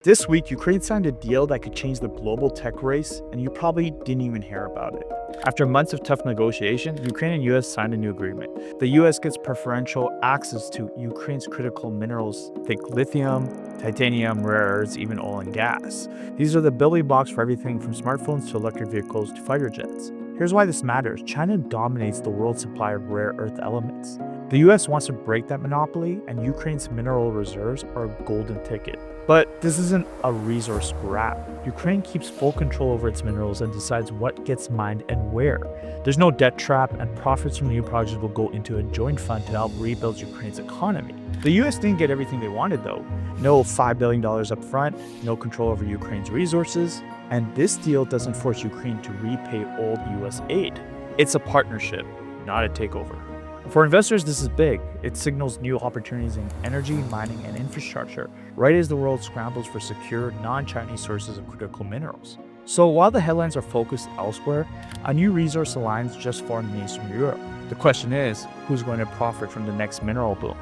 This week, Ukraine signed a deal that could change the global tech race, and you probably didn't even hear about it. After months of tough negotiation, Ukraine and U.S. signed a new agreement. The U.S. gets preferential access to Ukraine's critical minerals, think lithium, titanium, rare earths, even oil and gas. These are the building blocks for everything from smartphones to electric vehicles to fighter jets. Here's why this matters. China dominates the world's supply of rare earth elements. The U.S. wants to break that monopoly, and Ukraine's mineral reserves are a golden ticket. But this isn't a resource grab. Ukraine keeps full control over its minerals and decides what gets mined and where. There's no debt trap, and profits from new projects will go into a joint fund to help rebuild Ukraine's economy. The US didn't get everything they wanted though. No $5 billion up front, no control over Ukraine's resources, and this deal doesn't force Ukraine to repay old US aid. It's a partnership, not a takeover. For investors, this is big. It signals new opportunities in energy, mining, and infrastructure, right as the world scrambles for secure, non-Chinese sources of critical minerals. So while the headlines are focused elsewhere, a new resource aligns just far in mainstream Europe. The question is, who's going to profit from the next mineral boom?